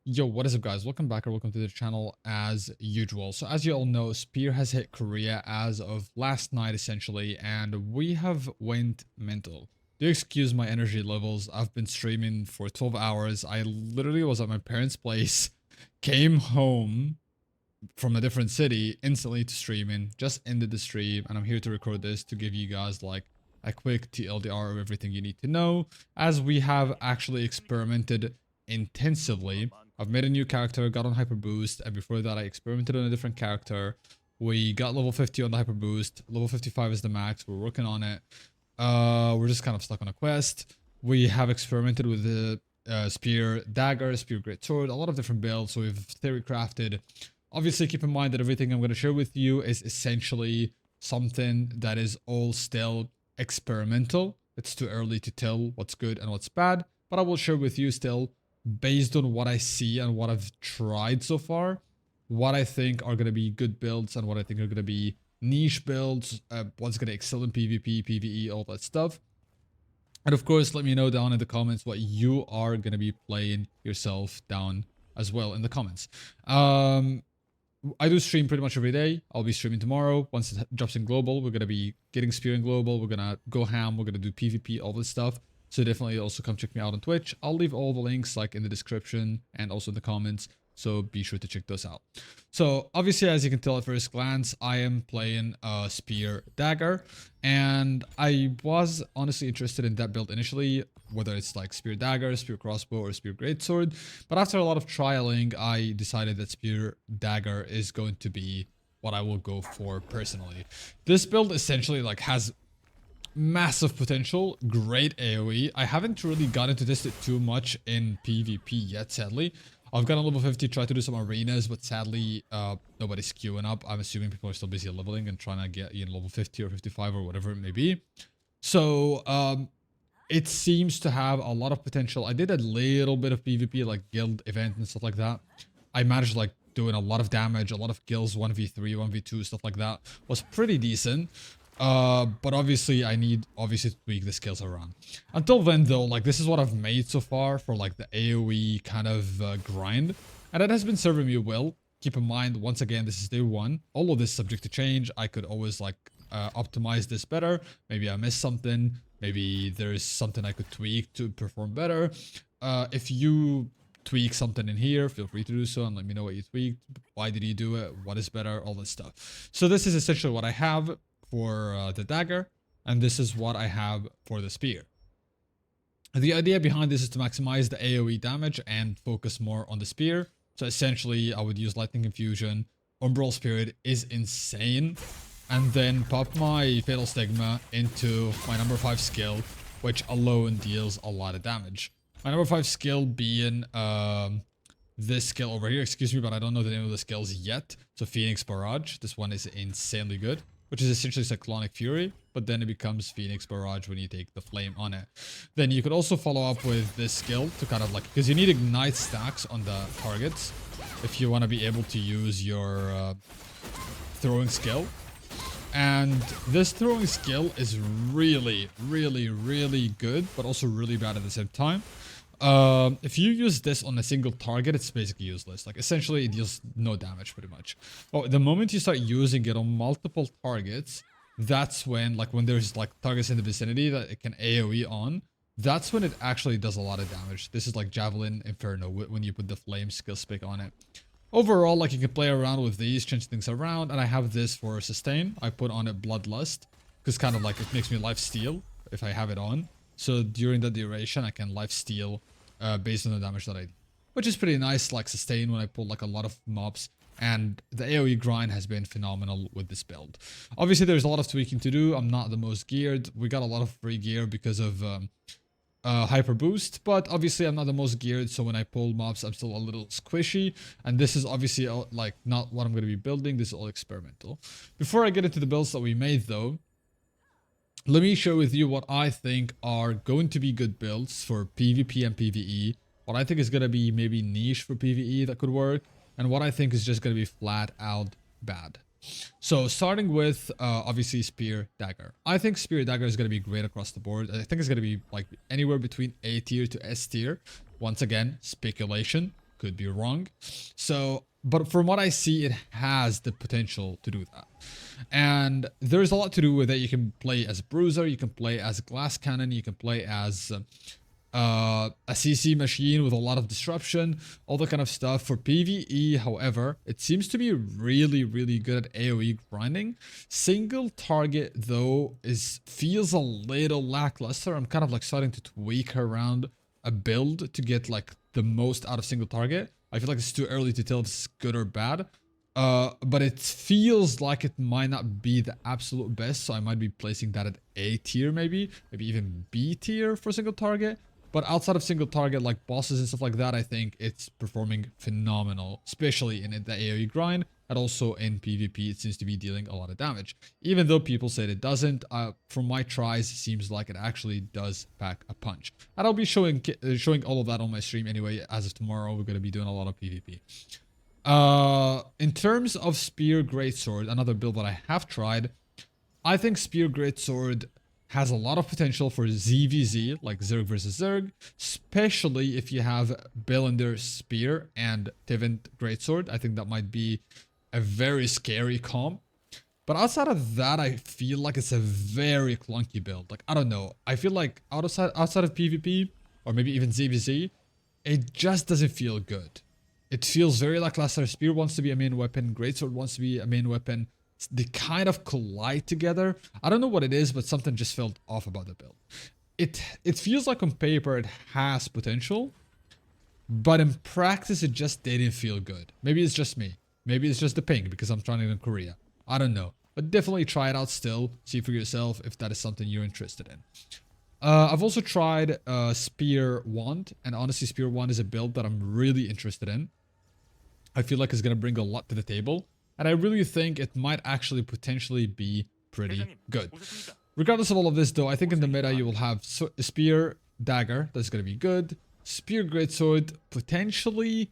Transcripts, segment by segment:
Yo, what is up guys? Welcome back or welcome to the channel as usual. So as you all know, Spear has hit Korea as of last night essentially, and we have went mental. Do excuse my energy levels. I've been streaming for 12 hours. I literally was at my parents' place, came home from a different city instantly to streaming, just ended the stream, and I'm here to record this to give you guys like a quick TLDR of everything you need to know, as we have actually experimented intensively. I've made a new character, got on Hyper Boost, and before that I experimented on a different character. We got level 50 on the Hyper Boost, level 55 is the max, we're working on it. We're just kind of stuck on a quest. We have experimented with the Spear Dagger, Spear Great Sword, a lot of different builds, so we've theory crafted. Obviously, keep in mind that everything I'm going to share with you is essentially something that is all still experimental. It's too early to tell what's good and what's bad, but I will share with you still based on what I see and what I've tried so far, what I think are going to be good builds and what I think are going to be niche builds, what's going to excel in PvP, PvE, all that stuff. And of course, let me know down in the comments what you are going to be playing yourself down as well in the comments. I do stream pretty much every day. I'll be streaming tomorrow. Once it drops in global, we're going to be getting Spear in global. We're going to go ham. We're going to do PvP, all this stuff. So definitely also come check me out on Twitch. I'll leave all the links like in the description and also in the comments. So be sure to check those out. So obviously, as you can tell at first glance, I am playing a Spear Dagger. And I was honestly interested in that build initially, whether it's like Spear Dagger, Spear Crossbow, or Spear Greatsword. But after a lot of trialing, I decided that Spear Dagger is going to be what I will go for personally. This build essentially like has massive potential, great AoE. I haven't really gotten to test it too much in PvP yet, sadly. I've got a level 50, tried to do some arenas, but sadly, nobody's queuing up. I'm assuming people are still busy leveling and trying to get, you know, level 50 or 55 or whatever it may be. So, it seems to have a lot of potential. I did a little bit of PvP, like guild event and stuff like that. I managed like doing a lot of damage, a lot of kills, 1v3, 1v2, stuff like that. Was pretty decent. But obviously I need to tweak the skills around. Until then though, like this is what I've made so far for like the AoE kind of grind. And it has been serving me well. Keep in mind, once again, this is day one. All of this subject to change. I could always like optimize this better. Maybe I missed something. Maybe there's something I could tweak to perform better. If you tweak something in here, feel free to do so and let me know what you tweaked. Why did you do it? What is better? All this stuff. So this is essentially what I have for the dagger, and this is what I have for the spear. The idea behind this is to maximize the AoE damage and focus more on the spear. So essentially, I would use Lightning Infusion. Umbral Spirit is insane. And then pop my Fatal Stigma into my number 5 skill, which alone deals a lot of damage. My number 5 skill being this skill over here, excuse me, but I don't know the name of the skills yet. So Phoenix Barrage, this one is insanely good, which is essentially Cyclonic Fury, but then it becomes Phoenix Barrage when you take the flame on it. Then you could also follow up with this skill to kind of like, because you need Ignite stacks on the targets if you want to be able to use your throwing skill. And this throwing skill is really, really, really good, but also really bad at the same time. If you use this on a single target, it's basically useless. Like, essentially, it deals no damage, pretty much. Oh, the moment you start using it on multiple targets, that's when, like, when there's, like, targets in the vicinity that it can AoE on, that's when it actually does a lot of damage. This is like Javelin Inferno, when you put the flame skill spick on it. Overall, like, you can play around with these, change things around, and I have this for sustain. I put on it Bloodlust, because kind of like it makes me lifesteal if I have it on. So during the duration, I can lifesteal based on the damage that I do, which is pretty nice, like sustain when I pull like a lot of mobs. And the AoE grind has been phenomenal with this build. Obviously, there's a lot of tweaking to do. I'm not the most geared. We got a lot of free gear because of hyper boost, but obviously I'm not the most geared, so when I pull mobs I'm still a little squishy, and this is obviously like not what I'm going to be building. This is all experimental. Before I get into the builds that we made though, let me share with you what I think are going to be good builds for PvP and PvE, what I think is going to be maybe niche for PvE that could work, and what I think is just going to be flat out bad. So starting with obviously Spear Dagger. I think Spear Dagger is going to be great across the board. I think it's going to be like anywhere between A tier to S tier. Once again, speculation. could be wrong. So, but from what I see, it has the potential to do that. And there's a lot to do with it. You can play as a bruiser, you can play as a glass cannon, you can play as a CC machine with a lot of disruption, all that kind of stuff. For PvE, however, it seems to be really, really good at AoE grinding. Single target, though, feels a little lackluster. I'm kind of like starting to tweak around a build to get like the most out of single target. I feel like it's too early to tell if it's good or bad. But it feels like it might not be the absolute best, so I might be placing that at A tier, maybe even B tier for single target. But outside of single target, like bosses and stuff like that, I think it's performing phenomenal, especially in the AoE grind, and also in PvP, it seems to be dealing a lot of damage. Even though people said it doesn't, from my tries, it seems like it actually does pack a punch. And I'll be showing all of that on my stream anyway. As of tomorrow, we're going to be doing a lot of PvP. In terms of Spear Greatsword, another build that I have tried, I think Spear Greatsword has a lot of potential for ZVZ, like Zerg versus Zerg, especially if you have Billender Spear and Tivent Greatsword. I think that might be a very scary comp. But outside of that, I feel like it's a very clunky build. Like, I don't know. I feel like outside of PvP, or maybe even ZVZ, it just doesn't feel good. It feels very lackluster. Spear wants to be a main weapon. Greatsword wants to be a main weapon. They kind of collide together. I don't know what it is, but something just felt off about the build. It feels like on paper it has potential, but in practice it just didn't feel good. Maybe it's just me. Maybe it's just the ping because I'm trying it in Korea. I don't know. But definitely try it out still. See for yourself if that is something you're interested in. I've also tried Spear Wand, and honestly Spear Wand is a build that I'm really interested in. I feel like it's going to bring a lot to the table. And I really think it might actually potentially be pretty good. Regardless of all of this, though, I think in the meta you will have Spear Dagger. That's going to be good. Spear Greatsword, potentially.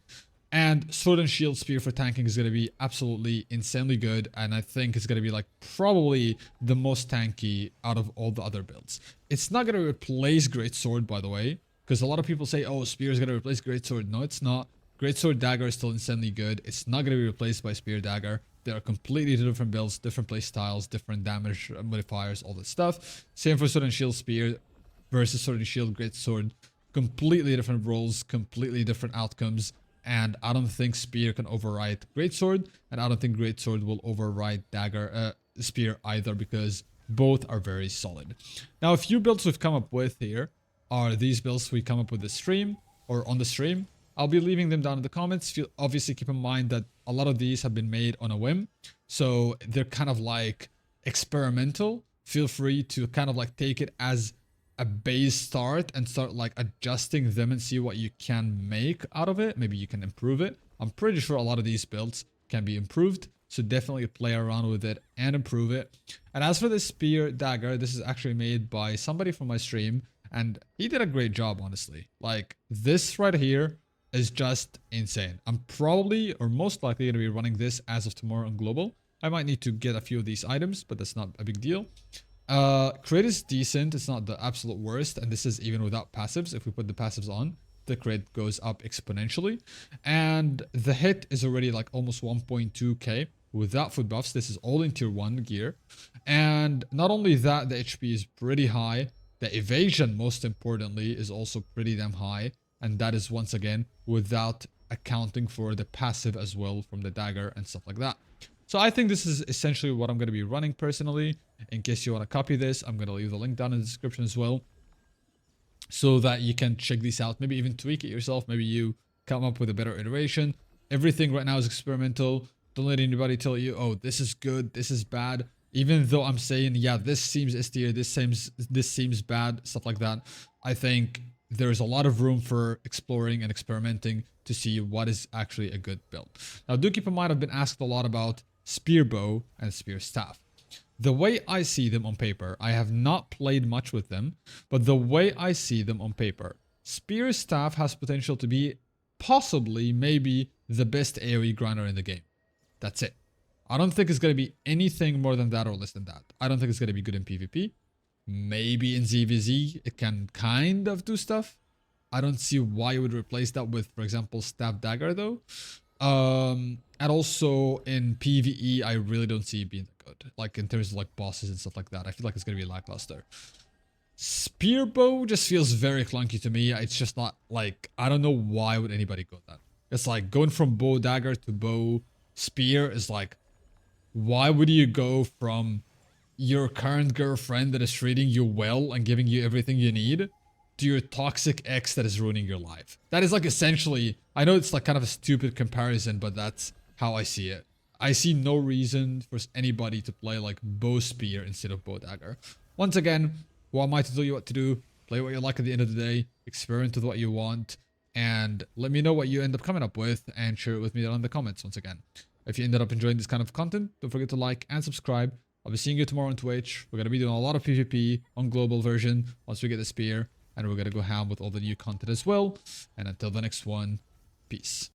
And Sword and Shield Spear for tanking is going to be absolutely insanely good. And I think it's going to be like probably the most tanky out of all the other builds. It's not going to replace Greatsword, by the way. Because a lot of people say, oh, Spear is going to replace Greatsword. No, it's not. Greatsword Dagger is still insanely good. It's not going to be replaced by Spear Dagger. They are completely different builds, different play styles, different damage modifiers, all that stuff. Same for Sword and Shield Spear versus Sword and Shield Greatsword. Completely different roles, completely different outcomes. And I don't think Spear can override Greatsword. And I don't think Greatsword will override Spear either, because both are very solid. Now, a few builds we've come up with here are these builds we come up with the stream or on the stream. I'll be leaving them down in the comments. Obviously, keep in mind that a lot of these have been made on a whim. So they're kind of like experimental. Feel free to kind of like take it as a base start and start like adjusting them and see what you can make out of it. Maybe you can improve it. I'm pretty sure a lot of these builds can be improved. So definitely play around with it and improve it. And as for the Spear Dagger, this is actually made by somebody from my stream. And he did a great job, honestly. Like this right here is just insane. I'm probably or most likely going to be running this as of tomorrow on global. I might need to get a few of these items, but that's not a big deal. Crit is decent. It's not the absolute worst. And this is even without passives. If we put the passives on, the crit goes up exponentially. And the hit is already like almost 1.2k without foot buffs. This is all in tier 1 gear. And not only that, the HP is pretty high. The evasion, most importantly, is also pretty damn high. And that is, once again, without accounting for the passive as well from the dagger and stuff like that. So I think this is essentially what I'm going to be running personally. In case you want to copy this, I'm going to leave the link down in the description as well, so that you can check these out. Maybe even tweak it yourself. Maybe you come up with a better iteration. Everything right now is experimental. Don't let anybody tell you, oh, this is good, this is bad. Even though I'm saying, yeah, this seems S tier, this seems bad, stuff like that. I think there's a lot of room for exploring and experimenting to see what is actually a good build. Now, do keep in mind, I've been asked a lot about Spear Bow and Spear Staff. The way I see them on paper, I have not played much with them, but the way I see them on paper, Spear Staff has potential to be possibly, maybe, the best AoE grinder in the game. That's it. I don't think it's going to be anything more than that or less than that. I don't think it's going to be good in PvP. Maybe in ZVZ, it can kind of do stuff. I don't see why you would replace that with, for example, Staff Dagger though. And also in PvE, I really don't see it being that good. Like in terms of like bosses and stuff like that, I feel like it's gonna be lackluster. Spear bow just feels very clunky to me. It's just not like, I don't know why would anybody go that. It's like going from bow dagger to bow spear is like, why would you go from your current girlfriend that is treating you well and giving you everything you need to your toxic ex that is ruining your life? That is like essentially, I know it's like kind of a stupid comparison, but that's how I see it. I see no reason for anybody to play like bow spear instead of bow dagger. Once again, who am I to tell you what to do? Play what you like at the end of the day, experiment with what you want, and let me know what you end up coming up with and share it with me down in the comments once again. If you ended up enjoying this kind of content, don't forget to like and subscribe. I'll be seeing you tomorrow on Twitch. We're going to be doing a lot of PvP on global version once we get the spear, and we're going to go ham with all the new content as well. And until the next one, peace.